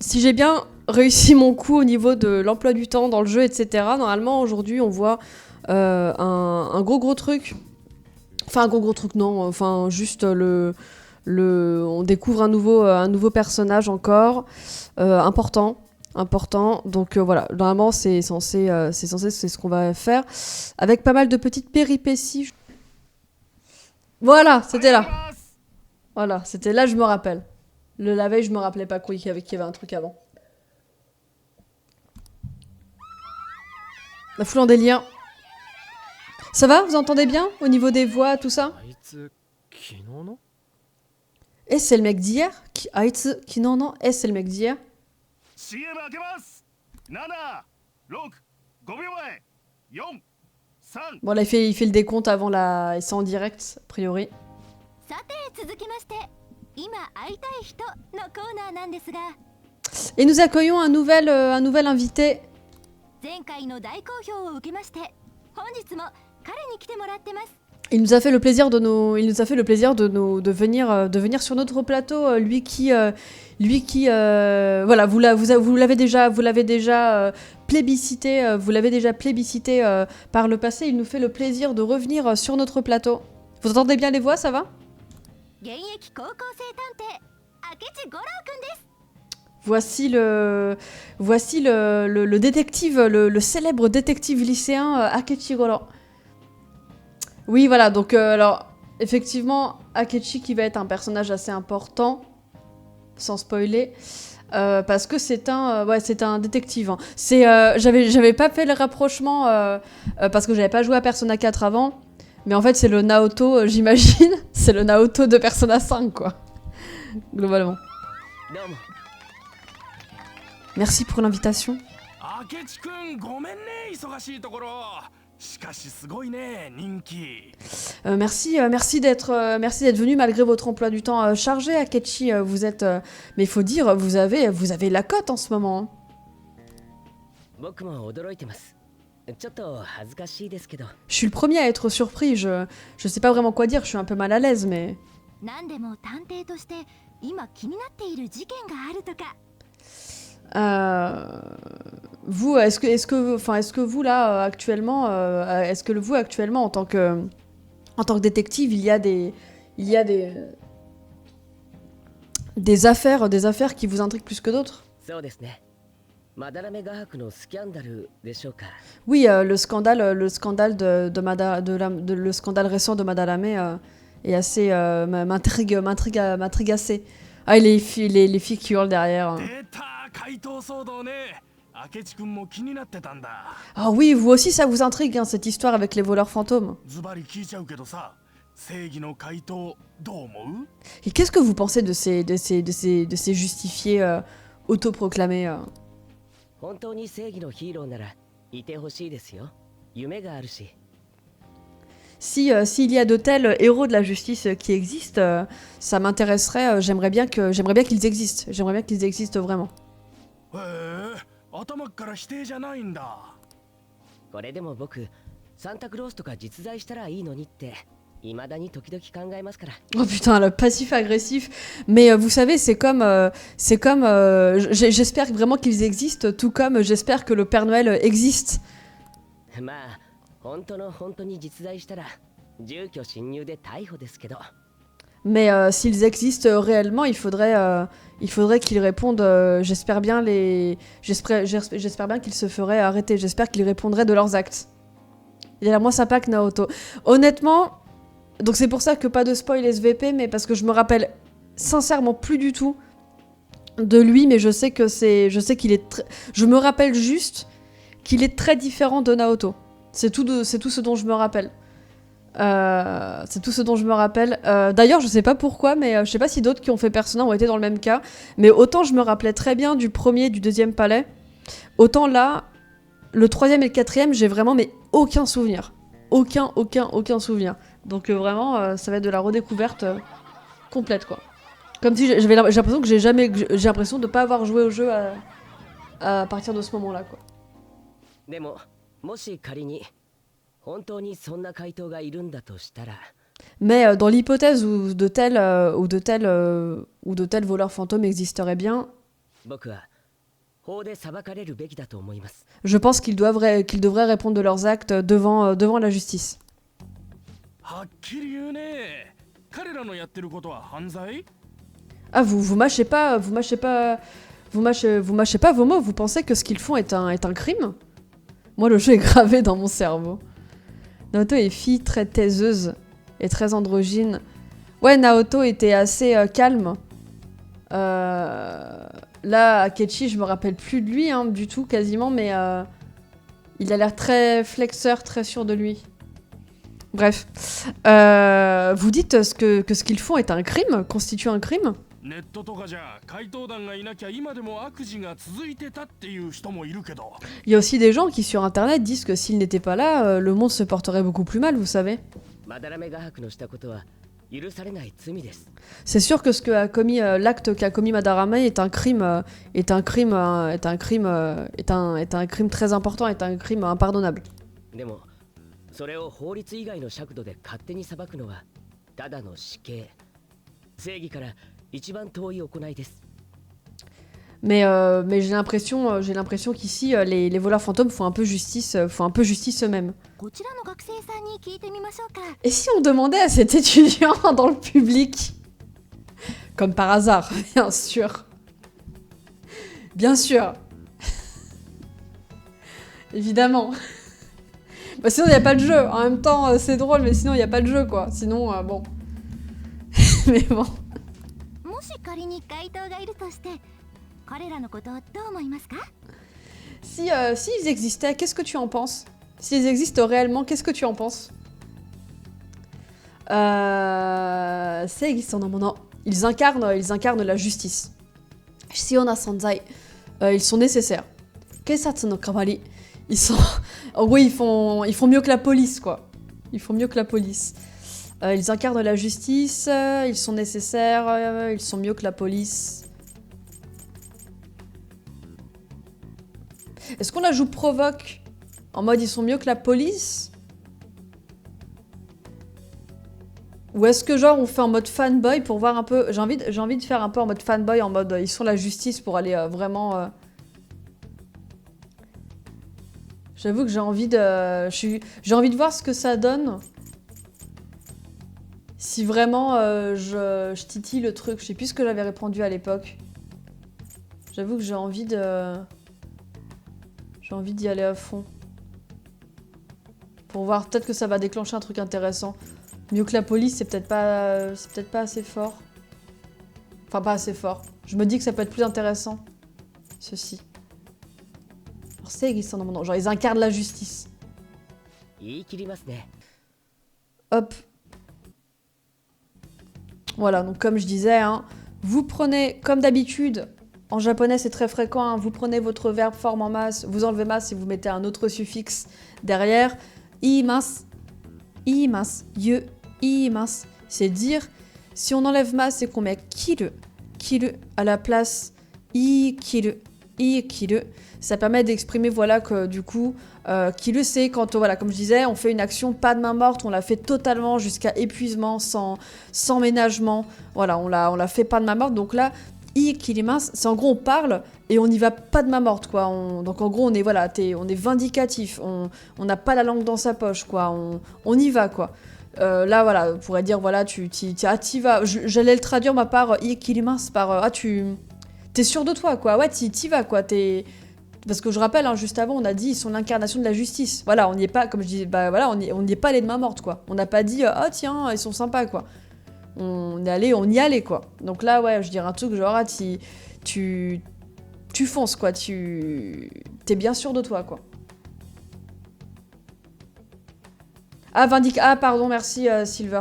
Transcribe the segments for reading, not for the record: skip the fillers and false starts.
si j'ai bien réussi mon coup au niveau de l'emploi du temps dans le jeu, etc., normalement, aujourd'hui, on voit un gros truc. Enfin, un gros truc, non. Enfin, juste on découvre un nouveau personnage encore. Important. Donc voilà, normalement, c'est ce qu'on va faire. Avec pas mal de petites péripéties. Voilà, c'était là. Voilà, c'était là, je me rappelle. La veille, je me rappelais pas qu'il y avait un truc avant. La foule en délire. Ça va? Vous entendez bien? Au niveau des voix, tout ça? Et c'est le mec d'hier? Aitsu, Kino no? Et c'est le mec d'hier? Bon, là, il fait le décompte avant la... Et c'est en direct, a priori. Et nous accueillons un nouvel invité. Il nous a fait le plaisir de venir sur notre plateau, lui qui voilà, vous l'avez déjà plébiscité, par le passé. Il nous fait le plaisir de revenir sur notre plateau. Vous entendez bien les voix, ça va? Voici le détective, le célèbre détective lycéen Akechi Goro. Oui, voilà, donc alors, effectivement, Akechi qui va être un personnage assez important, sans spoiler, parce que c'est un détective. Hein. J'avais pas fait le rapprochement, parce que j'avais pas joué à Persona 4 avant, mais en fait, c'est le Naoto, j'imagine, c'est le Naoto de Persona 5, quoi, globalement. Merci pour l'invitation. Merci d'être venu malgré votre emploi du temps chargé, Akechi. Mais il faut dire, vous avez la cote en ce moment. Je suis le premier à être surpris. Je sais pas vraiment quoi dire. Je suis un peu mal à l'aise, mais. Vous, est-ce que vous là actuellement, en tant que détective, il y a des affaires qui vous intriguent plus que d'autres? Oui, le scandale le scandale récent de Madarame est assez m'intrigue assez. Ah, et les filles qui hurlent derrière. Ah oui, vous aussi ça vous intrigue, hein, cette histoire avec les voleurs fantômes. Et qu'est-ce que vous pensez de ces justifiés autoproclamés S'il y a de tels héros de la justice qui existent, ça m'intéresserait. J'aimerais bien qu'ils existent. J'aimerais bien qu'ils existent vraiment. Oh putain, le passif agressif. Mais vous savez, j'espère vraiment qu'ils existent, tout comme j'espère que le Père Noël existe. Mais s'ils existent réellement, il faudrait qu'ils répondent. J'espère bien qu'ils se feraient arrêter. J'espère qu'ils répondraient de leurs actes. Il a l'air moins sympa que Naoto. Honnêtement, donc c'est pour ça que pas de spoil SVP, mais parce que je me rappelle sincèrement plus du tout de lui, mais je sais qu'il est je me rappelle juste qu'il est très différent de Naoto. C'est tout ce dont je me rappelle. D'ailleurs, je sais pas pourquoi, mais je sais pas si d'autres qui ont fait Persona ont été dans le même cas. Mais autant je me rappelais très bien du premier, du deuxième palais, autant là, le troisième et le quatrième, j'ai vraiment aucun souvenir. Aucun souvenir. Donc vraiment, ça va être de la redécouverte complète, quoi. Comme si j'ai l'impression que j'ai l'impression de pas avoir joué au jeu à partir de ce moment-là, quoi. Mais dans l'hypothèse où de tels voleurs fantômes existeraient bien, Je pense qu'ils devraient répondre de leurs actes devant la justice. Ah, vous mâchez pas vos mots, vous pensez que ce qu'ils font est un crime? Moi, le jeu est gravé dans mon cerveau. Naoto est fille très taiseuse et très androgyne. Ouais, Naoto était assez calme. Là, Akechi, je me rappelle plus de lui, hein, du tout, quasiment, mais il a l'air très flexeur, très sûr de lui. Bref. Vous dites que ce qu'ils font est un crime, constitue un crime? Il y a aussi des gens qui sur internet disent que s'ils n'étaient pas là, le monde se porterait beaucoup plus mal, vous savez. C'est sûr que ce que a commis l'acte qu'a commis Madarame est un crime très important, est un crime impardonnable. Mais j'ai l'impression qu'ici les voleurs fantômes font un peu justice eux-mêmes. Et si on demandait à cet étudiant dans le public, comme par hasard, bien sûr, évidemment. Bah sinon il y a pas de jeu. En même temps c'est drôle, mais sinon il y a pas de jeu quoi. Sinon bon. Mais bon. Si ils existaient, qu'est-ce que tu en penses? S'ils existent réellement, qu'est-ce que tu en penses? C'est existant dans mon nom. Ils incarnent la justice. Shiona Sanzai. Ils sont nécessaires. Keisatsu no Kawari. Ils sont... En gros, ils font mieux que la police, quoi. Ils font mieux que la police. Ils incarnent la justice, ils sont nécessaires, ils sont mieux que la police. Est-ce qu'on la joue provoque? En mode ils sont mieux que la police? Ou est-ce que genre on fait en mode fanboy pour voir un peu... J'ai envie de faire un peu en mode fanboy, en mode ils sont la justice pour aller vraiment... J'avoue que j'ai envie de voir ce que ça donne. Si vraiment je titille le truc. Je sais plus ce que j'avais répondu à l'époque. J'avoue que j'ai envie de... J'ai envie d'y aller à fond. Pour voir, peut-être que ça va déclencher un truc intéressant. Mieux que la police, c'est peut-être pas assez fort. Enfin, pas assez fort. Je me dis que ça peut être plus intéressant. Ceci. Alors, c'est existant dans mon nom. Genre, ils incarnent la justice. Hop. Voilà, donc comme je disais, hein, vous prenez, comme d'habitude, en japonais c'est très fréquent, hein, vous prenez votre verbe forme en masse, vous enlevez masse et vous mettez un autre suffixe derrière. Iimasu, iimasu, ye, iimasu. C'est dire, si on enlève masse et qu'on met kiru, kiru à la place ikiru, ikiru, ça permet d'exprimer, voilà, que du coup, kiru c'est quand, voilà, comme je disais, on fait une action pas de main morte, on la fait totalement jusqu'à épuisement, sans ménagement, voilà, on la fait pas de main morte, donc là, ikirimasu, c'est en gros on parle et on n'y va pas de main morte, quoi, donc en gros on est, voilà, on est vindicatif, on n'a pas la langue dans sa poche, quoi, on y va, quoi. Là, voilà, on pourrait dire, voilà, t'y vas, j'allais le traduire, ma part, ikirimasu, par, t'es sûr de toi, quoi, ouais, t'y vas, quoi, Parce que je rappelle, hein, juste avant, on a dit ils sont l'incarnation de la justice. Voilà, on n'y est pas, comme je disais, bah voilà, on n'y est pas allé de main morte, quoi. On n'a pas dit, oh tiens, ils sont sympas, quoi. On y allait, quoi. Donc là, ouais, je dirais un truc genre, tu fonces, quoi. T'es bien sûr de toi, quoi. Ah, pardon, merci, Silver.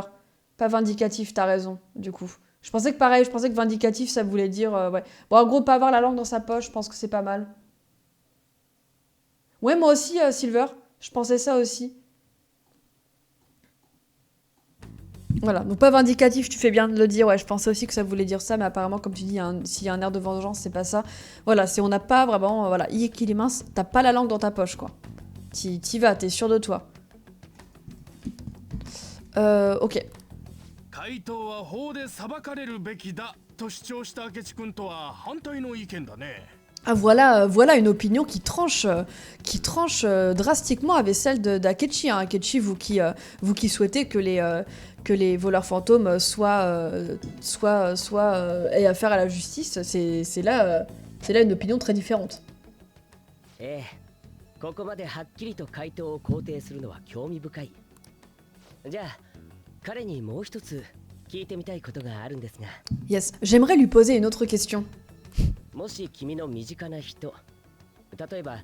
Pas vindicatif, t'as raison, du coup. Je pensais que vindicatif, ça voulait dire, ouais. Bon, en gros, pas avoir la langue dans sa poche, je pense que c'est pas mal. Ouais, moi aussi, Silver. Je pensais ça aussi. Voilà, donc pas vindicatif, tu fais bien de le dire. Ouais, je pensais aussi que ça voulait dire ça, mais apparemment, comme tu dis, s'il y a un air de vengeance, c'est pas ça. Voilà, si on n'a pas vraiment... Voilà, Ieki les minces, t'as pas la langue dans ta poche, quoi. T'y vas, t'es sûr de toi. Ok. と主張した明智君とは反対の意見だね。 Ah voilà, voilà une opinion qui tranche drastiquement avec celle d'Akechi. Hein. Akechi, vous qui souhaitez que les voleurs fantômes aient affaire à la justice, c'est là une opinion très différente. ええ、ここまではっきりと回答を肯定するのは興味深い。じゃあ彼にもう一つ聞いてみたいことがあるんですが。 Yes, j'aimerais lui poser une autre question. もし君の身近な人、例えば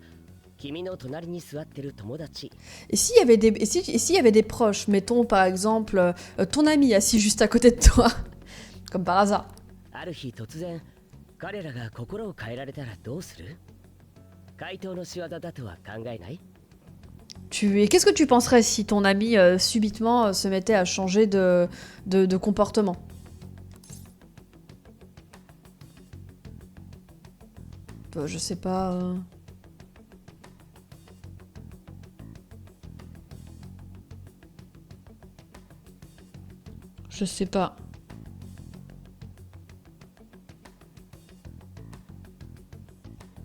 君の隣に座ってる友達。 Et s'il y avait s'il y avait des proches, mettons par exemple ton ami assis juste à côté de toi, comme par hasard. ある日突然彼らが心を変えられたらどうする？回答の仕業だとは考えない？ Et qu'est-ce que tu penserais si ton ami subitement se mettait à changer de comportement? Je sais pas. Je sais pas.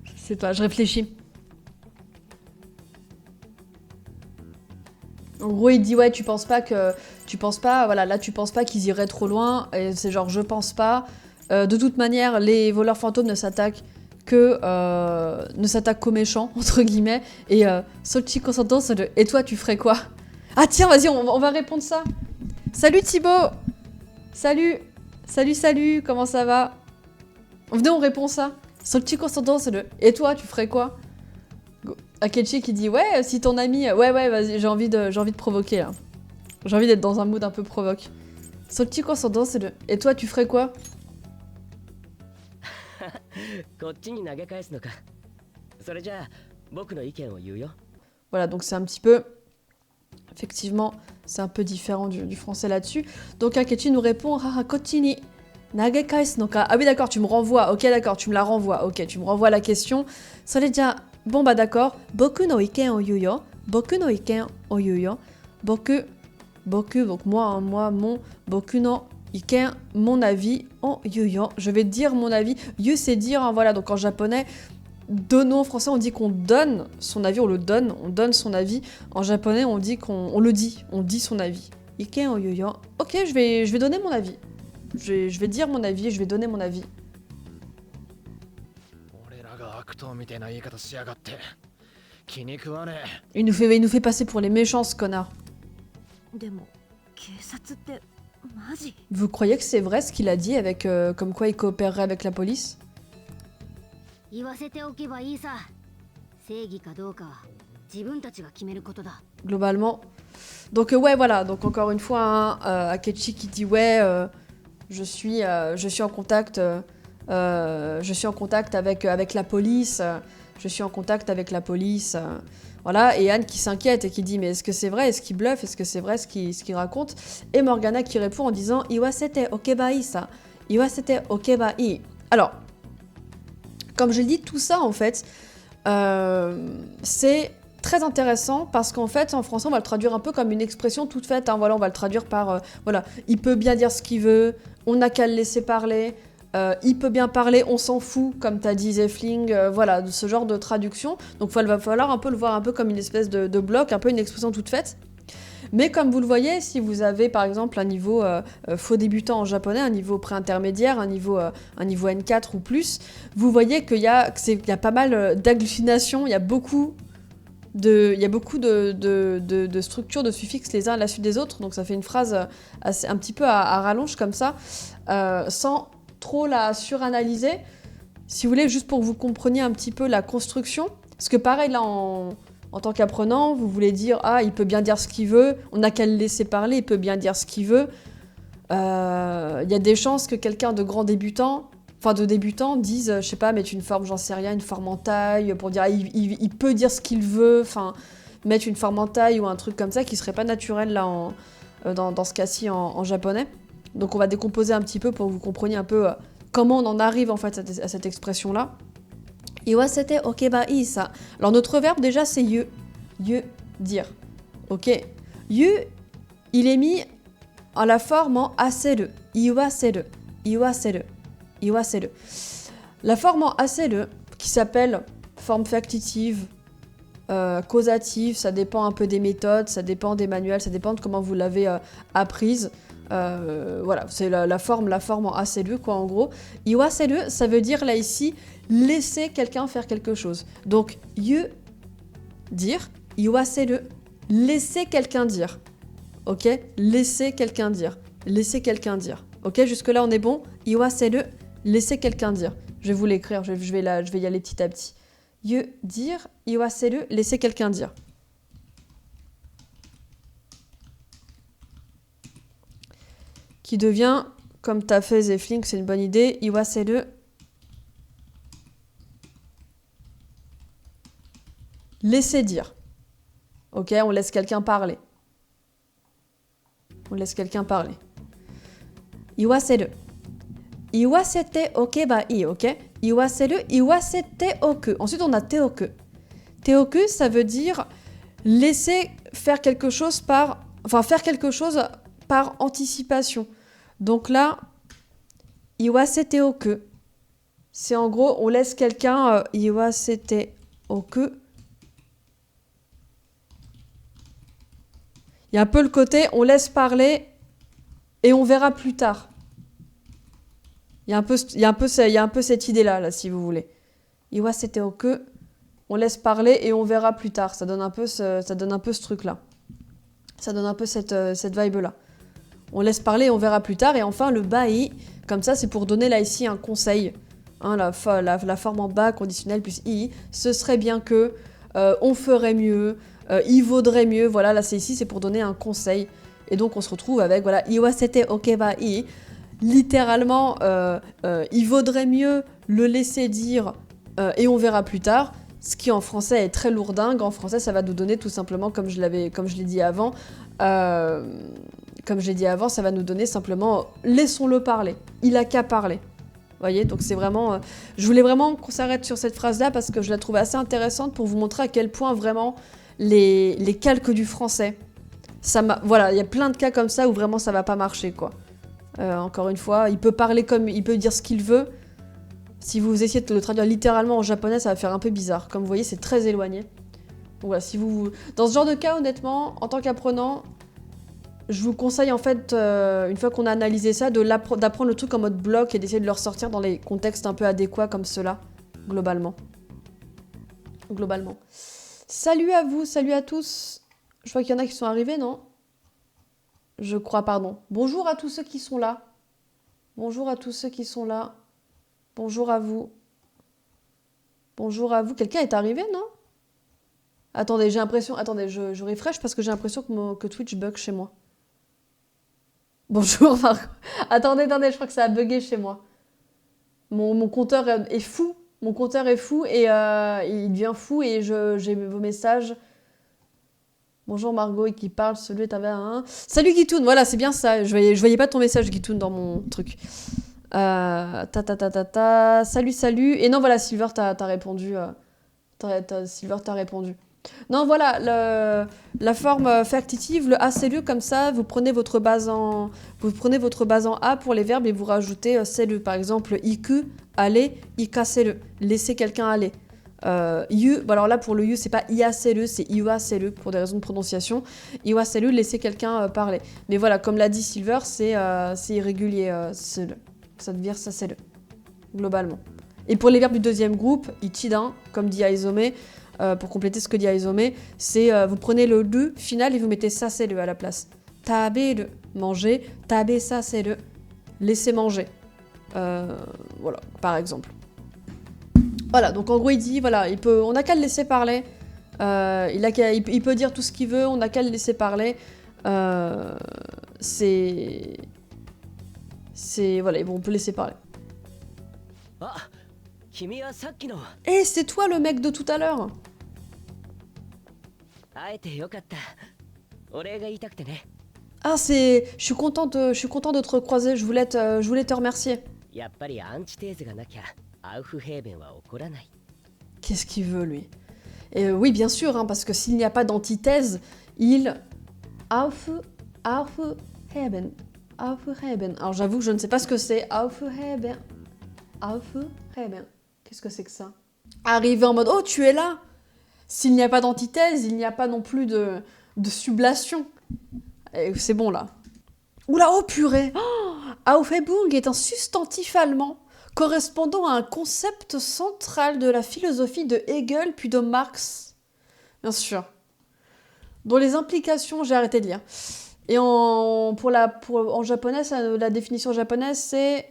Je sais pas, je réfléchis. En gros, il dit ouais, tu penses pas, voilà, là tu penses pas qu'ils iraient trop loin, et c'est genre je pense pas. De toute manière, les voleurs fantômes ne s'attaquent qu'aux méchants entre guillemets. Et Solchi Consanto, et toi tu ferais quoi? Ah tiens, vas-y, on va répondre ça. Salut Thibaut. Salut, comment ça va? Venez, on répond ça. Solchi Consanto, et toi tu ferais quoi? Akechi qui dit ouais, si ton ami, ouais vas-y, j'ai envie de provoquer là. J'ai envie d'être dans un mood un peu provoque. Solchi Consanto, et toi tu ferais quoi? こっちに投げ返すのか。それじゃあ僕の意見を言うよ。 Voilà, donc c'est un petit peu... Effectivement, c'est un peu différent du français là-dessus. Donc Akechi nous répond Haha kochi ni nagekaisu no ka. Ah oui d'accord, tu me renvoies. Ok d'accord, tu me la renvoies. Ok, tu me renvoies la question. Soreja, bon bah d'accord. Boku no iken o yu yo. Boku no iken o yu yo. Boku, donc moi, mon. Boku no iken, mon avis. O yu yo. Je vais dire mon avis. Yu c'est dire, hein, voilà, donc en japonais... Donnons en français, on dit qu'on donne son avis, on donne son avis. En japonais, on dit on dit son avis. Iken o yuyo. Ok, je vais donner mon avis. Je vais dire mon avis, je vais donner mon avis. Il nous fait passer pour les méchants, ce connard. Vous croyez que c'est vrai ce qu'il a dit avec comme quoi il coopérerait avec la police? Globalement. Donc ouais voilà, donc encore une fois, hein, Akechi qui dit ouais, je suis en contact, avec la police, je suis en contact avec la police, voilà, et Anne qui s'inquiète et qui dit mais est-ce que c'est vrai, est-ce qu'il bluffe, est-ce que c'est vrai ce qu'il raconte, et Morgana qui répond en disant Iwasete okebai sa, Iwasete okebai. Alors, comme je le dis, tout ça en fait, c'est très intéressant parce qu'en fait, en français, on va le traduire un peu comme une expression toute faite. Hein, voilà, on va le traduire par, voilà, il peut bien dire ce qu'il veut, on n'a qu'à le laisser parler, il peut bien parler, on s'en fout, comme t'as dit Zefling, voilà, ce genre de traduction. Donc il va falloir un peu le voir un peu comme une espèce de bloc, un peu une expression toute faite. Mais comme vous le voyez, si vous avez par exemple un niveau faux débutant en japonais, un niveau pré-intermédiaire, un niveau N4 ou plus, vous voyez qu'il y a pas mal d'agglutinations, il y a beaucoup de structures, de suffixes les uns à la suite des autres, donc ça fait une phrase un petit peu à rallonge comme ça, sans trop la suranalyser. Si vous voulez, juste pour que vous compreniez un petit peu la construction, parce que pareil là en tant qu'apprenant, vous voulez dire « Ah, il peut bien dire ce qu'il veut, on n'a qu'à le laisser parler, il peut bien dire ce qu'il veut. » Il y a des chances que quelqu'un de débutant dise, je sais pas, mettre une forme, j'en sais rien, une forme en taille, pour dire ah, il peut dire ce qu'il veut, enfin, mettre une forme en taille ou un truc comme ça qui serait pas naturel là, dans ce cas-ci en japonais. Donc on va décomposer un petit peu pour que vous compreniez un peu comment on en arrive en fait à cette expression-là. Iwasete okebai sa. Alors notre verbe déjà c'est yu. Yu, dire. Ok. Yu, il est mis en la forme en aseru. Iwaseru. Iwaseru. iwaseru. La forme en aseru, qui s'appelle forme factitive, causative, ça dépend un peu des méthodes, ça dépend des manuels, ça dépend de comment vous l'avez apprise. Voilà, c'est la forme en aseru, quoi, en gros. Iwaseru, ça veut dire, là, ici, laisser quelqu'un faire quelque chose. Donc, dire, iwaseru, laisser quelqu'un dire. Ok? Laisser quelqu'un dire. Laisser quelqu'un dire. Ok? Jusque-là, on est bon? Iwaseru, laisser quelqu'un dire. Je vais vous l'écrire, je vais y aller petit à petit. Dire, iwaseru, laisser quelqu'un dire. Qui devient, comme t'as fait Zefling, c'est une bonne idée, iwaseru, laisser dire. Ok, on laisse quelqu'un parler. On laisse quelqu'un parler. Iwaseru. Iwasete okeba ii, ok? Iwaseru, iwasete oku. Ensuite, on a teoku. Teoku, ça veut dire laisser faire quelque chose par... Enfin, faire quelque chose par anticipation. Donc là, iwasete oku. C'est en gros, on laisse quelqu'un... iwasete oku. Il y a un peu le côté, on laisse parler et on verra plus tard. Il y a un peu cette idée-là, là, si vous voulez. Iwasete oku, on laisse parler et on verra plus tard. Ça donne un peu ce truc-là. Ça donne un peu cette vibe-là. On laisse parler et on verra plus tard. Et enfin, le bai, comme ça, c'est pour donner là, ici, un conseil. Hein, la forme en bas, conditionnelle plus i. Ce serait bien que, on ferait mieux, il vaudrait mieux. Voilà, là, c'est pour donner un conseil. Et donc, on se retrouve avec, voilà, iwasete okeba ii. Littéralement, il vaudrait mieux le laisser dire et on verra plus tard. Ce qui en français est très lourdingue. En français, ça va nous donner tout simplement, comme je l'ai dit avant, ça va nous donner simplement laissons-le parler. Il a qu'à parler. Vous voyez, donc c'est vraiment... je voulais vraiment qu'on s'arrête sur cette phrase-là parce que je la trouve assez intéressante pour vous montrer à quel point vraiment les calques du français, voilà, il y a plein de cas comme ça où vraiment ça va pas marcher, quoi. Encore une fois, il peut parler comme... Il peut dire ce qu'il veut. Si vous essayez de le traduire littéralement en japonais, ça va faire un peu bizarre. Comme vous voyez, c'est très éloigné. Donc voilà, si vous... Dans ce genre de cas, honnêtement, en tant qu'apprenant, je vous conseille en fait, une fois qu'on a analysé ça, d'apprendre le truc en mode bloc et d'essayer de le ressortir dans les contextes un peu adéquats comme ceux-là, globalement. Salut à vous, salut à tous. Je vois qu'il y en a qui sont arrivés, non ? Je crois, pardon. Bonjour à tous ceux qui sont là. Bonjour à tous ceux qui sont là. Bonjour à vous. Bonjour à vous. Quelqu'un est arrivé, non ? Attendez, j'ai l'impression... Attendez, je refresh parce que j'ai l'impression que Twitch bug chez moi. Bonjour, Marco. Attendez, je crois que ça a bugué chez moi. Mon compteur est fou. Mon compteur est fou et il devient fou et j'ai vos messages... Bonjour Margot, et qui parle, celui est un... Salut Guitoun, voilà, c'est bien ça. Je voyais pas ton message Guitoun dans mon truc. Salut. Et non, voilà, Silver t'as répondu. Silver t'a répondu. Non, voilà, la forme factitive, le A-CELU, comme ça, vous prenez votre base en A pour les verbes et vous rajoutez CELU. Par exemple, IQ, aller, IK-CELU, laisser quelqu'un aller. Bon alors là pour le you c'est pas ia-CELU, c'est iwa-CELU pour des raisons de prononciation. Iwa-CELU, laisser quelqu'un parler. Mais voilà, comme l'a dit Silver, c'est irrégulier, CELU. Ça devient ça CELU, globalement. Et pour les verbes du deuxième groupe, ichidan, comme dit Aizome, pour compléter ce que dit Aizome, c'est vous prenez le lu final et vous mettez sa CELU à la place. Taberu, manger, tabe sa CELU, laisser manger. Voilà, par exemple. Voilà, donc en gros il dit, voilà, on n'a qu'à le laisser parler, il peut dire tout ce qu'il veut, on n'a qu'à le laisser parler, voilà, on peut laisser parler. Eh, c'est toi le mec de tout à l'heure. Ah, je suis content de te recroiser, je voulais te remercier. Qu'est-ce qu'il veut, lui? Et oui, bien sûr, hein, parce que s'il n'y a pas d'antithèse, il... Aufheben. Alors j'avoue que je ne sais pas ce que c'est. Aufheben. Aufheben. Qu'est-ce que c'est que ça? Arriver en mode, oh, tu es là! S'il n'y a pas d'antithèse, il n'y a pas non plus de sublation. C'est bon, là. Oula, oh purée! Aufhebung est un substantif allemand correspondant à un concept central de la philosophie de Hegel puis de Marx. Bien sûr. Dont les implications, j'ai arrêté de lire. Et en japonais, la définition japonaise, c'est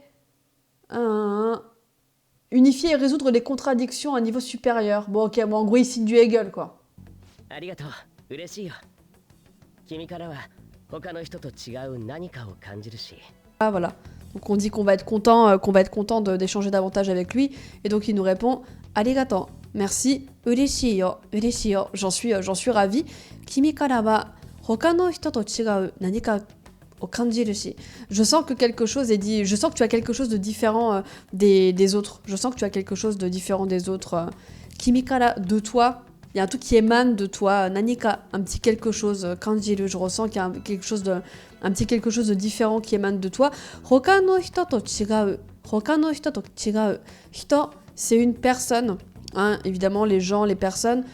unifier et résoudre les contradictions à un niveau supérieur. Bon, ok, bon, en gros, il signe du Hegel, quoi. Ah, voilà. Donc on dit qu'on va être content d'échanger davantage avec lui. Et donc il nous répond Arigato, merci, ureshi yo, j'en suis ravi. Kimi kara wa hoka no hito to chigau nanika o kanjiru shi. Je sens que tu as quelque chose de différent des autres. Je sens que tu as quelque chose de différent des autres. Kimi kara, de toi. Il y a un truc qui émane de toi, nanika, un petit quelque chose, kanjiru, je ressens qu'il y a un petit quelque chose de différent qui émane de toi. Hoka no hito to chigau. Hito, c'est une personne, hein, évidemment les gens, les personnes.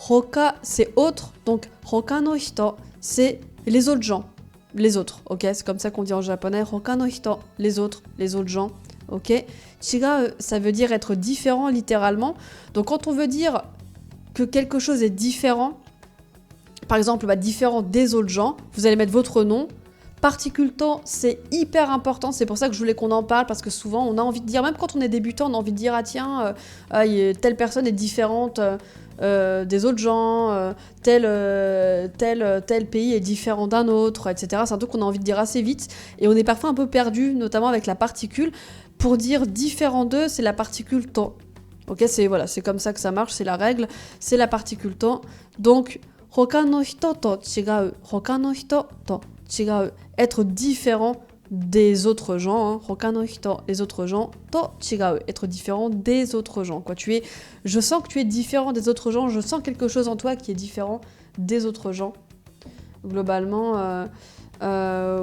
Hoka, c'est autre, donc hoka no hito, c'est les autres gens. Les autres, ok? C'est comme ça qu'on dit en japonais. Hoka no hito, les autres gens, ok? Chigau, ça veut dire être différent littéralement. Donc quand on veut dire que quelque chose est différent, par exemple différent des autres gens, vous allez mettre votre nom. Particule temps, c'est hyper important, c'est pour ça que je voulais qu'on en parle, parce que souvent on a envie de dire, même quand on est débutant, on a envie de dire ah tiens, telle personne est différente des autres gens, tel pays est différent d'un autre, etc. C'est un truc qu'on a envie de dire assez vite, et on est parfois un peu perdu, notamment avec la particule. Pour dire différent d'eux, c'est la particule temps. Ok, c'est comme ça que ça marche, c'est la règle, c'est la particule temps. Donc, hoka no hito to chigau, hoka no hito to chigau, être différent des autres gens, hein. Hoka no hito, les autres gens, to chigau, être différent des autres gens. Quoi, je sens que tu es différent des autres gens, je sens quelque chose en toi qui est différent des autres gens. Globalement,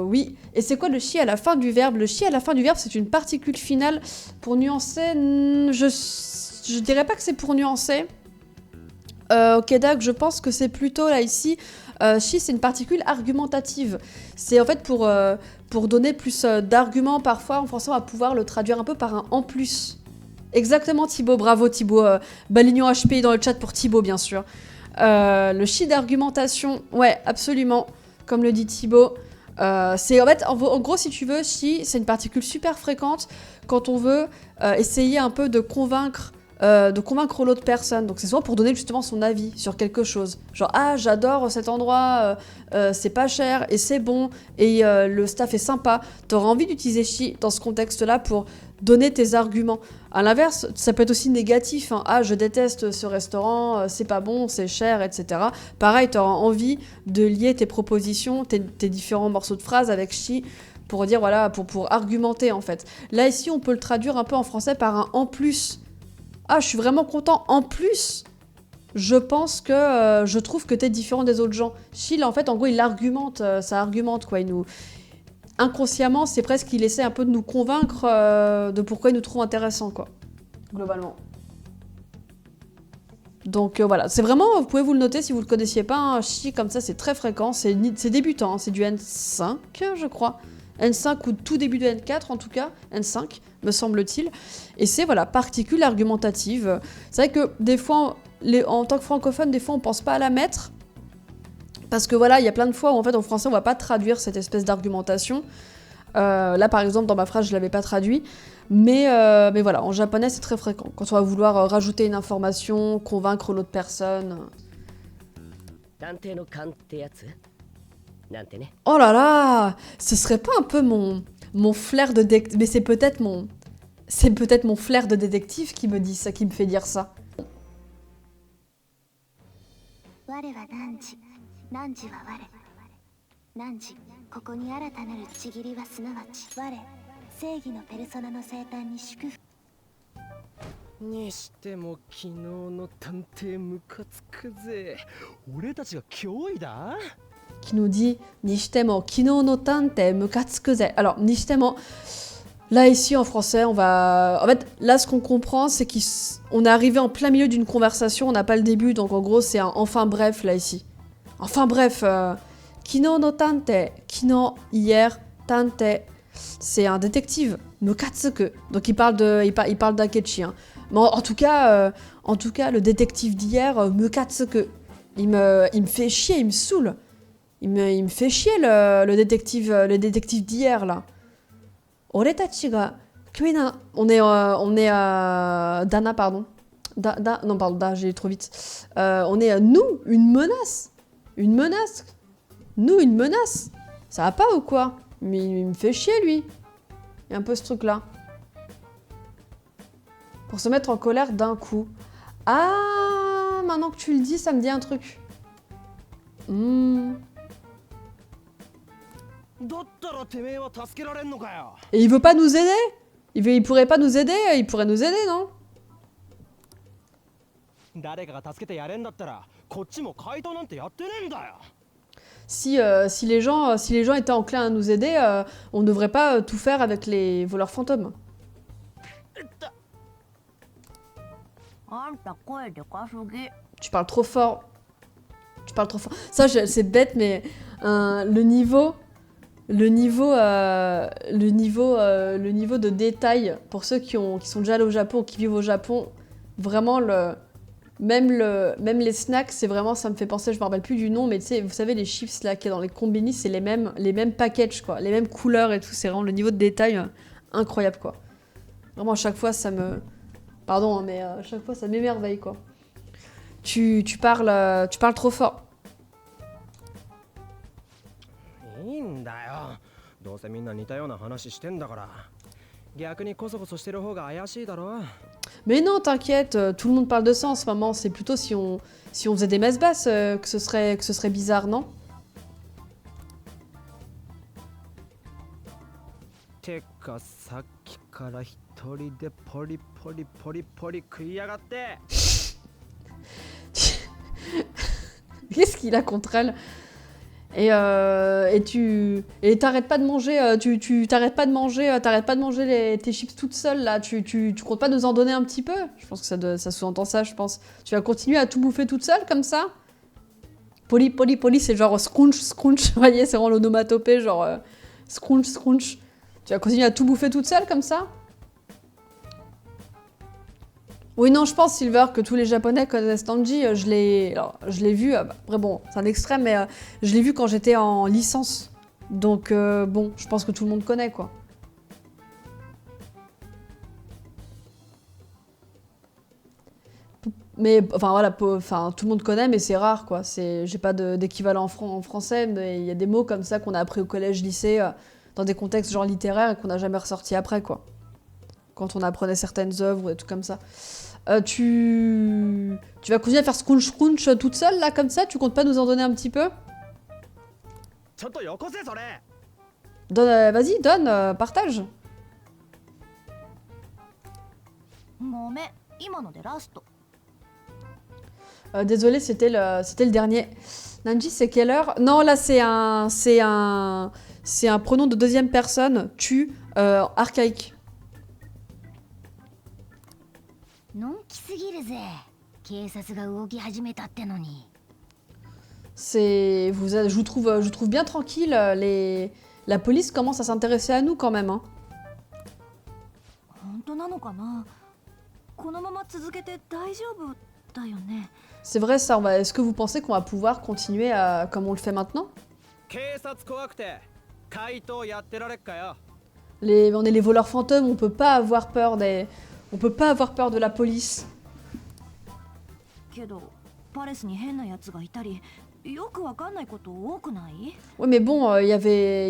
oui. Et c'est quoi le shi à la fin du verbe? Le shi à la fin du verbe, c'est une particule finale. Pour nuancer, je dirais pas que c'est pour nuancer. Ok, d'accord, je pense que c'est plutôt là ici. Shi, c'est une particule argumentative. C'est en fait pour donner plus d'arguments. Parfois, en français, on va pouvoir le traduire un peu par un en plus. Exactement, Thibaut. Bravo, Thibaut. Balignon HPI dans le chat pour Thibaut, bien sûr. Le shi d'argumentation, ouais, absolument. Comme le dit Thibaut. C'est en fait, en gros, si tu veux, shi, c'est une particule super fréquente quand on veut essayer un peu de convaincre l'autre personne. Donc c'est souvent pour donner justement son avis sur quelque chose. Genre, ah, j'adore cet endroit, c'est pas cher et c'est bon et le staff est sympa. T'auras envie d'utiliser shi dans ce contexte-là pour donner tes arguments. À l'inverse, ça peut être aussi négatif, hein. Ah, je déteste ce restaurant, c'est pas bon, c'est cher, etc. Pareil, t'auras envie de lier tes propositions, tes différents morceaux de phrases avec shi pour dire, voilà, pour argumenter en fait. Là, ici, on peut le traduire un peu en français par un en plus. Ah, je suis vraiment content. En plus, je pense que je trouve que t'es différent des autres gens. Shi, en fait, en gros, il argumente, ça argumente, quoi. Inconsciemment, c'est presque qu'il essaie un peu de nous convaincre de pourquoi il nous trouve intéressants, quoi. Globalement. Donc voilà, c'est vraiment, vous pouvez vous le noter si vous le connaissiez pas, hein, shi comme ça, c'est très fréquent, c'est débutant, hein, c'est du N5, je crois. N5 ou tout début de N4 en tout cas, N5 me semble-t-il. Et c'est voilà, particule argumentative. C'est vrai que des fois, en tant que francophone, des fois on pense pas à la mettre. Parce que voilà, il y a plein de fois où en fait en français on va pas traduire cette espèce d'argumentation. Là par exemple dans ma phrase je l'avais pas traduit. Mais voilà, en japonais c'est très fréquent. Quand on va vouloir rajouter une information, convaincre l'autre personne. Oh là là, ce serait pas un peu mon flair de détective, mais c'est peut-être mon flair de détective qui me dit ça, qui me fait dire ça. Qui nous dit Nishitemo kino no tante mukatsuku ze. Alors, Nishitemo, Là, ici, en français, on va... En fait, là, ce qu'on comprend, c'est qu'on est arrivé en plein milieu d'une conversation, on n'a pas le début, donc en gros, c'est un enfin bref, là, ici. Enfin bref, Kino no tante, Kino, hier, tante, c'est un détective, Mukatsuku. Donc il parle d'Akechi, hein. Mais en tout cas, le détective d'hier, Mukatsuku, il me fait chier, il me saoule. Il me fait chier, le détective d'hier, là. Oretachi ga Kuina. On est Dana, pardon. Non, pardon, j'ai trop vite. On est nous, une menace. Une menace. Nous, une menace. Ça va pas ou quoi? Mais il me fait chier, lui. Il y a un peu ce truc-là. Pour se mettre en colère d'un coup. Ah, maintenant que tu le dis, ça me dit un truc. Et il veut pas nous aider? Il pourrait pas nous aider? Il pourrait nous aider, non? Si les gens étaient enclins à nous aider, on ne devrait pas tout faire avec les voleurs fantômes. Tu parles trop fort. Tu parles trop fort. Ça, c'est bête, mais le niveau de détail pour ceux qui sont déjà allés au Japon, qui vivent au Japon, vraiment même les snacks, c'est vraiment, ça me fait penser, je me rappelle plus du nom, mais tu sais, vous savez, les chips là qui est dans les combini, c'est les mêmes packages, quoi, les mêmes couleurs et tout, c'est vraiment le niveau de détail incroyable, quoi. Vraiment, à chaque fois, pardon, hein, mais à chaque fois, ça m'émerveille, quoi. Tu parles trop fort. Mais non, t'inquiète, tout le monde parle de ça en ce moment. C'est plutôt si on faisait des messes basses que ce serait bizarre, non? Qu'est-ce qu'il a contre elle? Et t'arrêtes pas de manger, t'arrêtes pas de manger tes chips toute seule là, tu comptes pas nous en donner un petit peu? Je pense que ça sous-entend ça, je pense. Tu vas continuer à tout bouffer toute seule comme ça? Poli, c'est genre scrunch, scrunch, vous voyez, c'est vraiment l'onomatopée, genre scrunch, scrunch. Tu vas continuer à tout bouffer toute seule comme ça? Oui, non, je pense, Silver, que tous les Japonais connaissent Tanji. Je l'ai vu, après bon, c'est un extrême, mais je l'ai vu quand j'étais en licence. Donc, bon, je pense que tout le monde connaît, quoi. Mais, enfin, voilà, tout le monde connaît, mais c'est rare, quoi. J'ai pas d'équivalent en français, mais il y a des mots comme ça qu'on a appris au collège, lycée, dans des contextes genre littéraires et qu'on n'a jamais ressorti après, quoi. Quand on apprenait certaines œuvres ou des trucs comme ça. Tu vas continuer à faire scrunch scrunch toute seule là comme ça? Tu comptes pas nous en donner un petit peu? Donne, vas-y, donne, partage. Désolé, c'était le dernier. Nanji, c'est quelle heure? Non, là c'est un pronom de deuxième personne. Tu, archaïque. Je vous trouve bien tranquille. La police commence à s'intéresser à nous quand même, hein. C'est vrai ça. Est-ce que vous pensez qu'on va pouvoir continuer comme on le fait maintenant? On est les voleurs fantômes. On peut pas avoir peur de la police. Ouais, mais bon, il y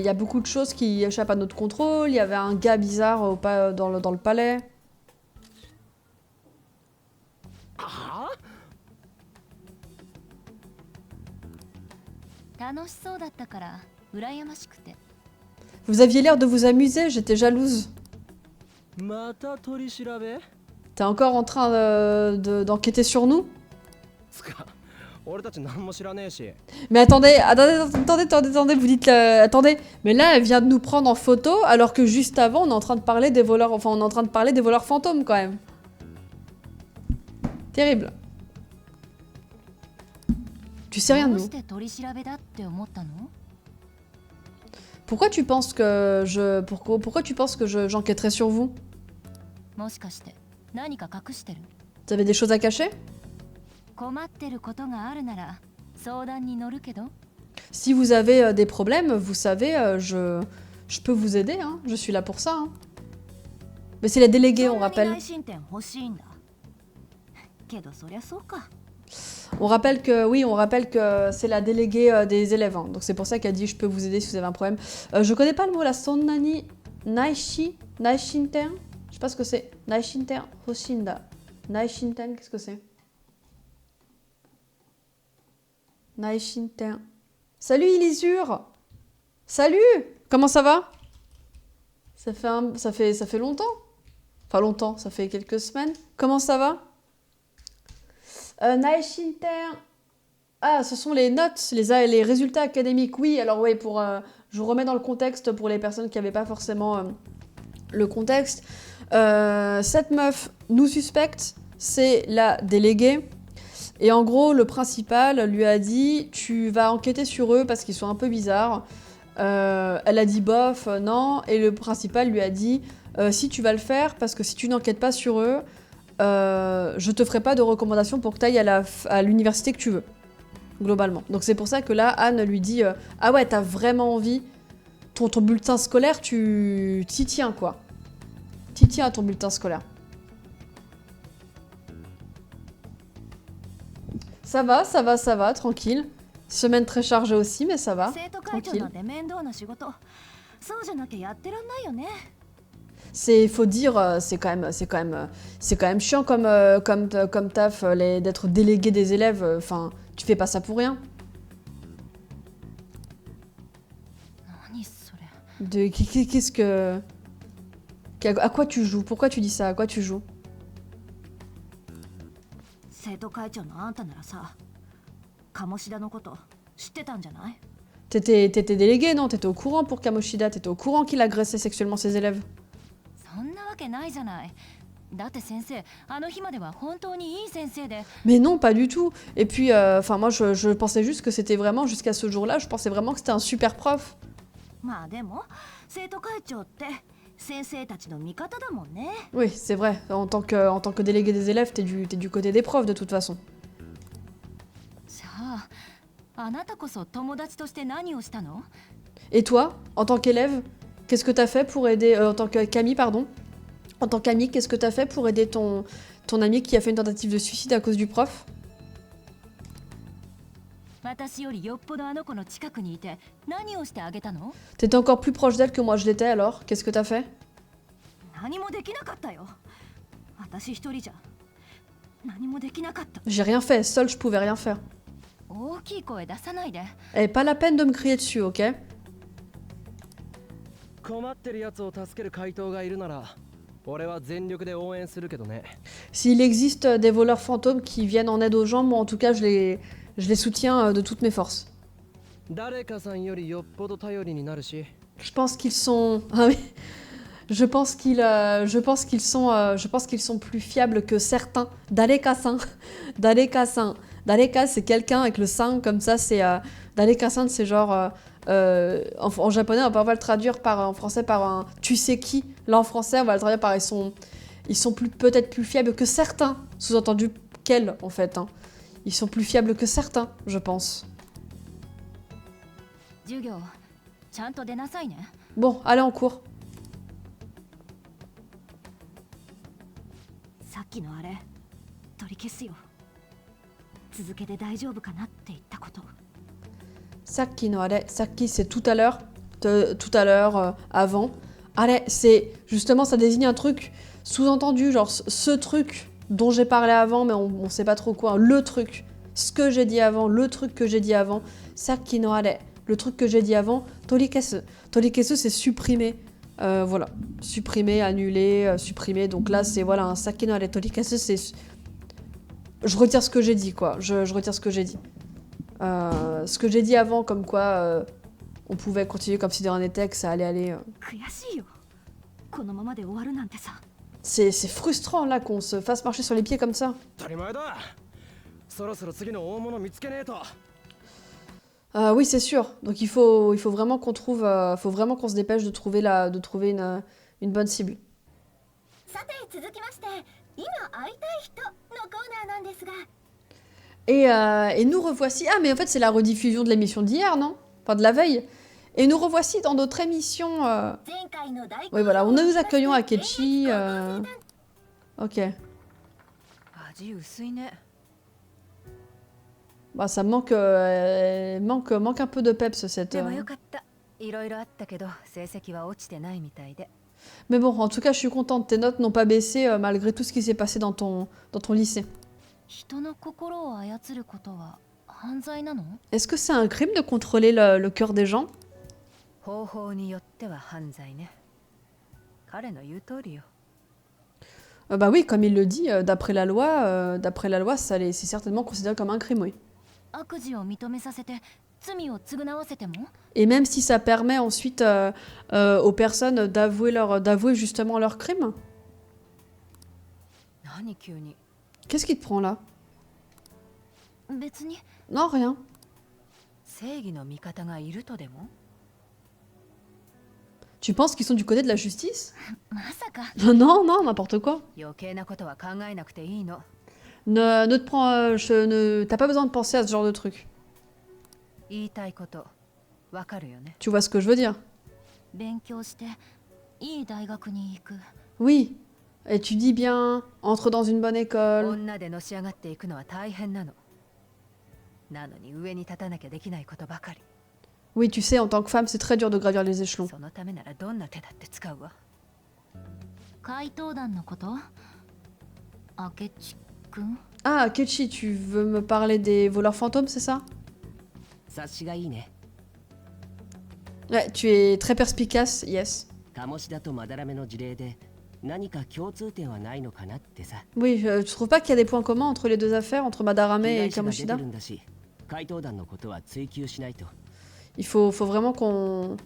a beaucoup de choses qui échappent à notre contrôle. Il y avait un gars bizarre dans le palais. Vous aviez l'air de vous amuser, j'étais jalouse. T'es encore en train d'enquêter sur nous? 俺たち何も知らねえし。 Mais attendez, vous dites... attendez, mais là, elle vient de nous prendre en photo, alors que juste avant, on est en train de parler des voleurs... Enfin, on est en train de parler des voleurs fantômes, quand même. Terrible. Tu sais rien de nous. Pourquoi tu penses que je... Pourquoi tu penses que j'enquêterai sur vous? Vous avez des choses à cacher? Si vous avez des problèmes, vous savez, je peux vous aider, hein. Je suis là pour ça. Hein. Mais c'est la déléguée, on rappelle. On rappelle que, oui, on rappelle que c'est la déléguée des élèves. Hein. Donc c'est pour ça qu'elle dit je peux vous aider si vous avez un problème. Je connais pas le mot là, Sonnani Naishinten. Je sais pas ce que c'est. Naishinten Hoshinda. Naishinten, qu'est-ce que c'est? Naishinten. Salut Ilisure. Salut. Comment ça va? Ça fait longtemps. Enfin longtemps, ça fait quelques semaines. Comment ça va? Naishinten. Ah, ce sont les notes, les résultats académiques. Oui, alors oui, je vous remets dans le contexte pour les personnes qui n'avaient pas forcément le contexte. Cette meuf nous suspecte, c'est la déléguée. Et en gros, le principal lui a dit « Tu vas enquêter sur eux parce qu'ils sont un peu bizarres. » Elle a dit « Bof, non. » Et le principal lui a dit « Si tu vas le faire, parce que si tu n'enquêtes pas sur eux, je te ferai pas de recommandation pour que tu ailles à l'université que tu veux. » Globalement. Donc c'est pour ça que là, Anne lui dit « Ah ouais, t'as vraiment envie. Ton bulletin scolaire, tu t'y tiens, quoi. T'y tiens à ton bulletin scolaire. » Ça va, tranquille. Semaine très chargée aussi, mais ça va, tranquille. Faut dire, c'est quand même chiant comme taf d'être délégué des élèves. Enfin, tu fais pas ça pour rien. Qu'est-ce que... À quoi tu joues? Pourquoi tu dis ça? À quoi tu joues? T'étais délégué, non? T'étais au courant pour Kamoshida? T'étais au courant qu'il agressait sexuellement ses élèves? Mais non, pas du tout. Et puis, enfin, moi, je pensais juste que c'était vraiment, jusqu'à ce jour-là, je pensais vraiment que c'était un super prof. Oui, c'est vrai. En tant que délégué des élèves, t'es du côté des profs, de toute façon. Et toi, en tant qu'élève, qu'est-ce que t'as fait pour aider... en tant que Camille, pardon. En tant qu'amie, qu'est-ce que t'as fait pour aider ton ami qui a fait une tentative de suicide à cause du prof? T'étais encore plus proche d'elle que moi je l'étais alors? Qu'est-ce que t'as fait? J'ai rien fait, seule je pouvais rien faire. Eh, pas la peine de me crier dessus, ok? S'il existe des voleurs fantômes qui viennent en aide aux gens, moi en tout cas je les soutiens de toutes mes forces. Je pense qu'ils sont... Ah oui. Je pense qu'ils sont plus fiables que certains. Dareka-san. Dareka, c'est quelqu'un avec le sein comme ça. C'est Dareka-san, c'est genre en japonais, on va pas le traduire en français par un tu sais qui. Là en français, on va le traduire par ils sont peut-être plus fiables que certains. Sous-entendu quels en fait. Hein. Ils sont plus fiables que certains, je pense. Bon, allez en cours. Saki no are, Saki c'est tout à l'heure, avant. Are, c'est justement ça désigne un truc sous-entendu, genre ce truc dont j'ai parlé avant, mais on sait pas trop quoi. Hein, le truc, ce que j'ai dit avant, le truc que j'ai dit avant. Saki no are, le truc que j'ai dit avant. Torikesu, torikesu c'est supprimer. Voilà, supprimer, annuler, supprimer. Donc là, c'est voilà, un Saki no are torikesu, c'est... Je retire ce que j'ai dit, quoi. Je retire ce que j'ai dit. Ce que j'ai dit avant, comme quoi on pouvait continuer comme si de rien n'était, que ça allait aller. 悔しいよこのままで終わるなんてさ C'est frustrant là qu'on se fasse marcher sur les pieds comme ça. 当たり前だ。そろそろ次の大物見つけねえと。 Oui, c'est sûr. Donc il faut vraiment qu'on trouve, faut vraiment qu'on se dépêche de trouver une bonne cible. さて続きまして今会いたい人のコーナーなんですが Et nous revoici. Ah, mais en fait, c'est la rediffusion de l'émission d'hier, non? Enfin, de la veille. Et nous revoici dans notre émission. 前回の大 Oui, voilà, nous accueillons Akechi. Ok. 味薄いね Bah, ça manque un peu de peps, cette. でもよかったいろいろあったけど成績は落ちてないみたいで Mais bon, en tout cas, je suis contente. Tes notes n'ont pas baissé malgré tout ce qui s'est passé dans ton lycée. 人の心を操ることは犯罪なの Est-ce que c'est un crime de contrôler le cœur des gens? 方法によっては犯罪ね彼の言う通りよ Bah oui, comme il le dit, d'après la loi, c'est certainement considéré comme un crime, oui. 悪事を認めさせて罪を償わせても Et même si ça permet ensuite aux personnes d'avouer justement leurs crimes. 何急に Qu'est-ce qui te prend là? 別に Non, rien. 正義の味方がいるとでも Tu penses qu'ils sont du côté de la justice? まさか Non, non, n'importe quoi. 余計なことは考えなくていいの Ne te prends, t'as pas besoin de penser à ce genre de truc. 言いたいことわかるよね Tu vois ce que je veux dire? 勉強していい大学に行く Oui. Étudie bien, entre dans une bonne école. 女でのし上がっていくのは大変なのなのに上に立たなきゃできないことばかり Oui, tu sais, en tant que femme, c'est très dur de gravir les échelons. そのためならどんな手だって使うわ怪盗団のこと明智くん Ah, Kechi, tu veux me parler des voleurs fantômes, c'est ça? 察しがいいね。 Ouais, tu es très perspicace, yes. 鴨志田とまだらめの事例で何か共通点はないのかなってさ。 Oui, tu trouves pas qu'il y a des points communs entre les deux affaires, entre Madarame 被 et 害者が出て Kamoshida? るんだし、怪盗団のことは追求しないと。 Il faut vraiment qu'on...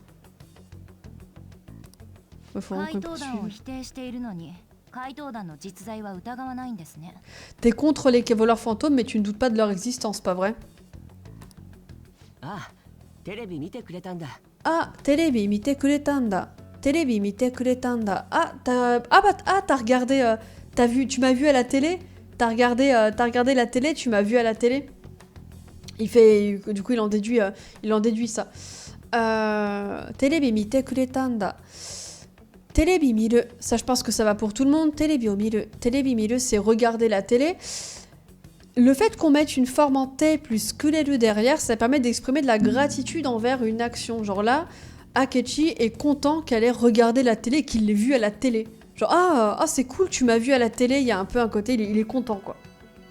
Il faut 怪 qu'on 盗団を poursuive. 否定しているのに怪盗団の実在は疑わないんですね T'es contre les voleurs fantômes, mais tu ne doutes pas de leur existence, pas vrai? ああ、テレビ見てくれたんだ。 Ah, Terebi mite kuretanda. Terebi mite kuretanda. Ah, t'as regardé... tu m'as vu à la télé? T'as regardé la télé, tu m'as vu à la télé? Du coup, il en déduit ça. Terebi mite kuretanda. Terebi miru. Ça, je pense que ça va pour tout le monde. Terebi o miru. Terebi miru, c'est regarder la télé. Le fait qu'on mette une forme en T plus kureru derrière, ça permet d'exprimer de la gratitude envers une action. Genre là, Akechi est content qu'elle ait regardé la télé, qu'il l'ait vue à la télé. Genre, ah c'est cool, tu m'as vu à la télé, il y a un peu un côté, il est content, quoi.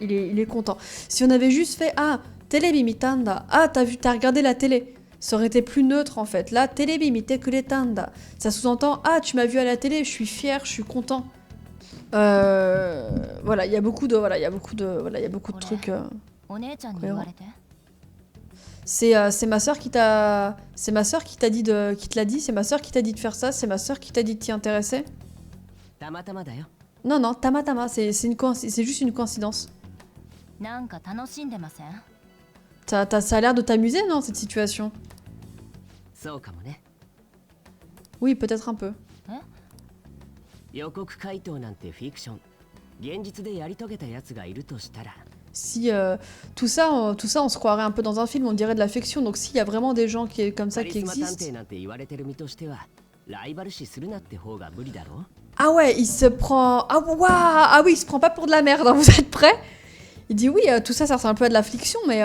Il est content. Si on avait juste fait, ah, télé mitanda, ah, t'as regardé la télé, ça aurait été plus neutre, en fait. Là, télé mite kuretanda, ça sous-entend, ah, tu m'as vu à la télé, je suis fier, je suis content. Voilà, il y a beaucoup de trucs. お姉ちゃんに言われて C'est ma sœur qui t'a dit qui te l'a dit, c'est ma sœur qui t'a dit de faire ça, c'est ma sœur qui t'a dit de t'y intéresser. たまたまだよ。 Non, tama, c'est juste une coïncidence. なんか楽しんでません Ça a l'air de t'amuser, non, cette situation? そうかもね。 Oui, peut-être un peu. 予告怪盗なんてフィクション。現実でやり遂げたやつがいるとしたら。 Si tout ça, on se croirait un peu dans un film, on dirait de la fiction. Donc s'il y a vraiment des gens comme ça カリ qui スマ探 existent. 偵なんて言われてる身としては、ライバル視するなって方が無理だろ。 Ah ouais, il se prend... Ah, waouh, ah oui, il se prend pas pour de la merde, hein, vous êtes prêts? Il dit oui, tout ça, ça ressemble un peu à de la fiction, mais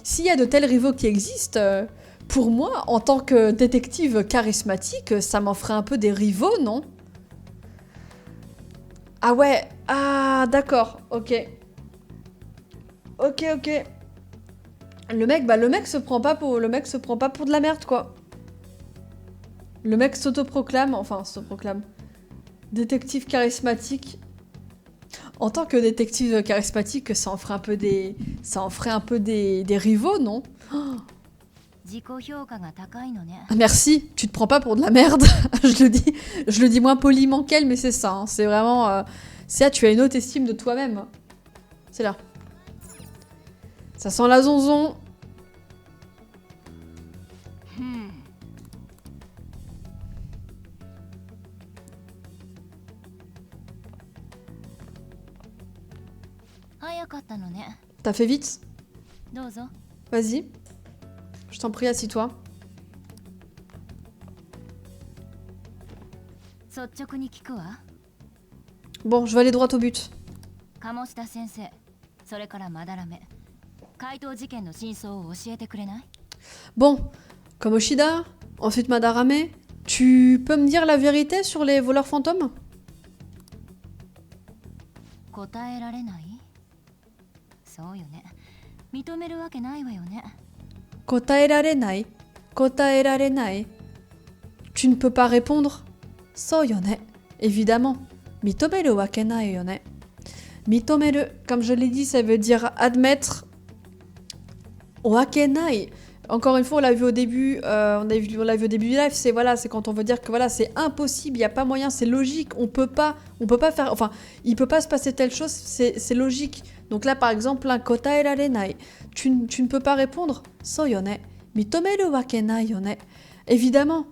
s'il y a de tels rivaux qui existent, pour moi, en tant que détective charismatique, ça m'en ferait un peu des rivaux, non? Ah ouais, ah d'accord, ok. Ok. Le mec se prend pas pour de la merde, quoi. Le mec s'autoproclame, détective charismatique. En tant que détective charismatique, ça en ferait un peu des... Ça en ferait un peu des rivaux, non? 自己評価が高いのね。 Ah, merci, tu te prends pas pour de la merde. Je le dis moins poliment qu'elle, mais c'est ça. Hein. C'est vraiment... c'est là, tu as une haute estime de toi-même. C'est là. Ça sent la zonzon. 早かったのね。 T'as fait vite? どうぞ。 Vas-y. Je t'en prie, assis-toi. 率直に聞くわ。 Bon, je vais aller droit au but. 鴨志田先生、それからまだらめ。怪盗事件の真相を教えてくれない？ Bon, comme Oshida, ensuite Madarame, tu peux me dire la vérité sur les voleurs fantômes? 答えられない？そうよね。認めるわけないわよね。 Kotaerarenai. Kotaerarenai. Tu ne peux pas répondre? Soyone. Évidemment. Mitomeru wakenai yone. Mitomeru, comme je l'ai dit, ça veut dire admettre. Wakenai. Encore une fois, on l'a vu au début, on l'a vu au début du live, c'est voilà, c'est quand on veut dire que voilà, c'est impossible, il y a pas moyen, c'est logique, on peut pas faire, enfin, il peut pas se passer telle chose, c'est logique. Donc là, par exemple, un kota erarenai, tu ne peux pas répondre, soyone, mitomeru wakenai yone. Évidemment,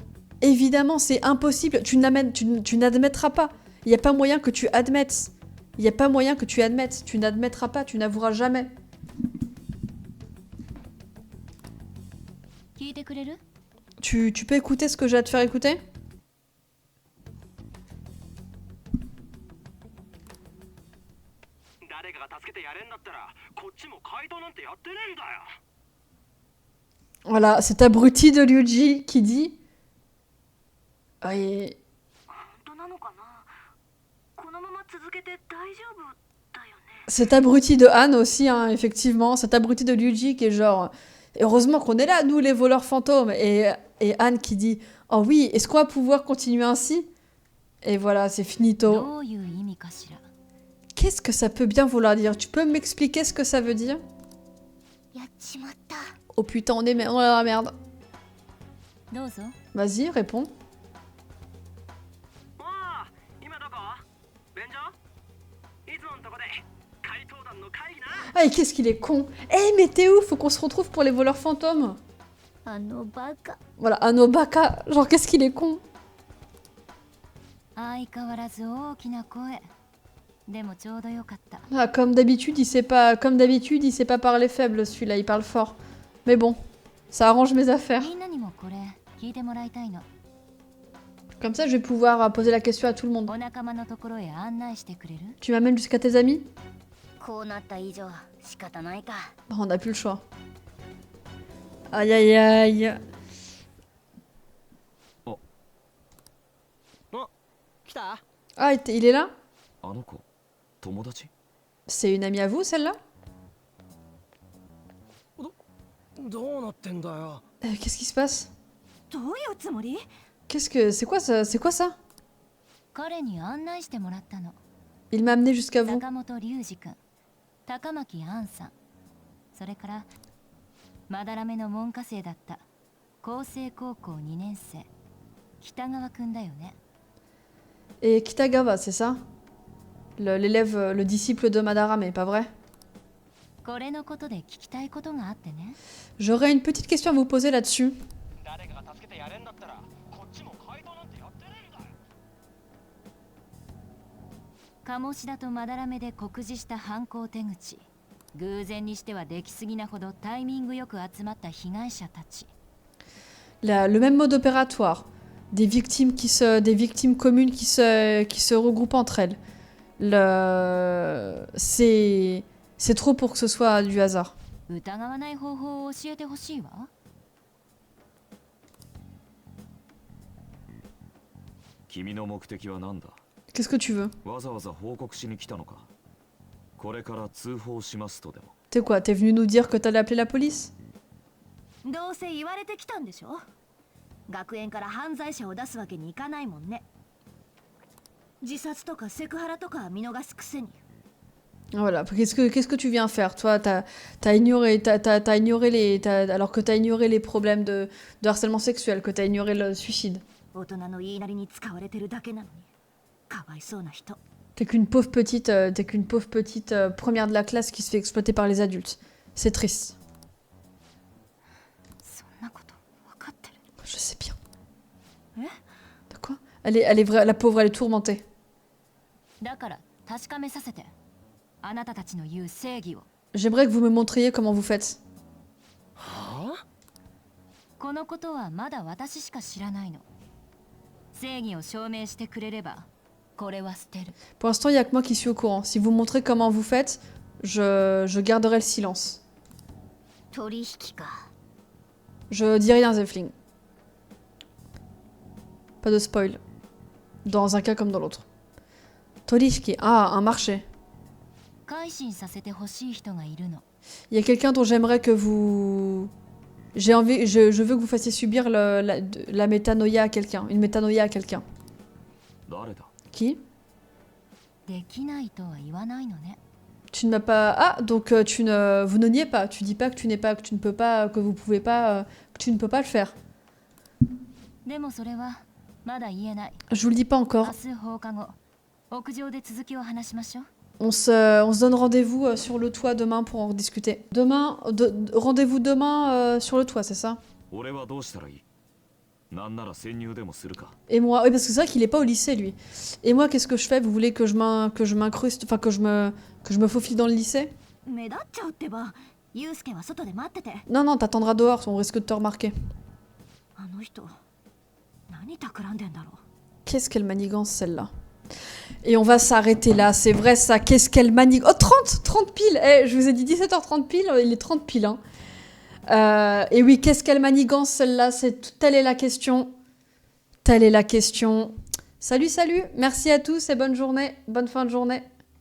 c'est impossible, tu n'admettras pas. Il y a pas moyen que tu admettes. Il y a pas moyen que tu admettes, tu n'admettras pas, tu n'avoueras jamais. 聞いてくれる？ Tu peux écouter ce que j'ai à te faire écouter? 誰かが助けてやれんだったらこっちも怪盗なんてやってねえんだよ。 Voilà, cet abruti de Ryuji qui dit... Et... 本当なのかな？このまま続けて大丈夫だよね。 Cet abruti de Han aussi, hein, effectivement. Cet abruti de Ryuji qui est genre... Heureusement qu'on est là, nous, les voleurs fantômes. Et Han qui dit... Oh oui, est-ce qu'on va pouvoir continuer ainsi? Et voilà, c'est finito. どういう意味かしら。 Qu'est-ce que ça peut bien vouloir dire? Tu peux m'expliquer ce que ça veut dire? やっちまった。 Oh putain, on est dans la merde. どうぞ。 Vas-y, réponds. おあ、今どこ？便所？いつもんとこで怪盗団の会議な。 Ah, et qu'est-ce qu'il est con! Eh, mais t'es où? Faut qu'on se retrouve pour les voleurs fantômes! あのバカ。 Voilà, Anobaka, genre qu'est-ce qu'il est con! 相変わらず大きな声。でもちょうどよかった。 Ah, comme d'habitude, il sait pas parler faible celui-là, il parle fort. Mais bon, ça arrange mes affaires. みんなにもこれ聞いてもらいたいの。 Comme ça, je vais pouvoir poser la question à tout le monde. お仲間のところへ案内してくれる？ Tu m'amènes jusqu'à tes amis? こうなった以上仕方ないか。 Oh, on n'a plus le choix. Aïe aïe aïe. 来た？ Ah, il est là? あの子友達 C'est une amie à vous, celle-là? どうなってんだよ。 Qu'est-ce qui se passe? どういうつもり？ Qu'est-ce que... C'est quoi ça? C'est quoi ça? 彼に案内してもらったの。 Il m'a amené jusqu'à vous. 坂本龍二君、高巻杏さん、それからまだらめの門下生だった厚生高校2年生北川君だよね。 Et Kitagawa, c'est ça? L'élève, le disciple de Madarame, pas vrai? これのことで聞きたいことがあってね。 J'aurais une petite question à vous poser là-dessus. 誰かが助けてやれんだったらこっちも怪盗なんてやってねえんだよ。鴨志田とまだらめで酷似した犯行手口。偶然にしてはできすぎなほどタイミングよく集まった被害者たち。 Le même mode opératoire. Des victimes communes qui se regroupent entre elles. C'est trop pour que ce soit du hasard. 疑わない方法を教えてほしいわ。君の目的は何だ Qu'est-ce que tu veux? わざわざ報告しに来たのかこれから通報しますとでも T'es quoi? T'es venu nous dire que t'allais appeler la police? どうせ言われてきたんでしょ。学園から犯罪者を出すわけにいかないもんね。自殺とかセクハラとかは見逃すくせに Voilà, qu'est-ce que tu viens faire? Toi, t'as ignoré, alors que t'as ignoré les problèmes de harcèlement sexuel, que t'as ignoré le suicide. 大人の言いなりに使われてるだけなのにかわいそうな人。 T'es qu'une pauvre petite, première de la classe qui se fait exploiter par les adultes. C'est triste. そんなこと分かってる。 Je sais bien. Hein? De quoi? Elle est vraie, la pauvre, elle est tourmentée. だから確かめさせて。あなたたちの言う正義を。 J'aimerais que vous me montriez comment vous faites. このことはまだ私しか知らないの。正義を証明してくれればこれは捨てる。 Pour l'instant, il n'y a que moi qui suis au courant. Si vous montrez comment vous faites, je garderai le silence. 取引か。 Je dis rien, Zefling. Pas de spoil. Dans un cas comme dans l'autre. Torishiki. Ah, un marché. 改心させてほしい人がいるの。 Il y a quelqu'un dont j'aimerais que vous... je veux que vous fassiez subir la métanoïa à quelqu'un. Une métanoïa à quelqu'un. 誰だ？ Qui? できないとは言わないのね。 Tu ne m'as pas... Ah, donc vous ne niez pas. Tu dis pas que tu n'es pas, que tu ne peux pas, que vous pouvez pas, que tu ne peux pas le faire. でもそれはまだ言えない。 Je vous le dis pas 明 encore. 日放課後、屋上で続きを話しましょう。 On se donne rendez-vous sur le toit demain pour en discuter. Demain, rendez-vous demain sur le toit, c'est ça? 俺はどうしたらいい？なんなら潜入でもするか。 Et moi, oui, parce que c'est vrai qu'il est pas au lycée, lui. Et moi, qu'est-ce que je fais? Vous voulez que je m'incruste, enfin que je me faufile dans le lycée? 目立っちゃうってば。ユウスケは外で待ってて。 Non, non, t'attendras dehors, on risque de te remarquer. あの人、何企んでんだろう。 Qu'est-ce qu'elle manigance, celle-là? Et on va s'arrêter là, c'est vrai ça, qu'est-ce qu'elle manigance... Oh, 30 piles. Eh, je vous ai dit 17h30 piles, il est 30 piles, hein. Et oui, qu'est-ce qu'elle manigance, celle-là? Telle est la question. Telle est la question. Salut, salut, merci à tous et bonne journée, bonne fin de journée.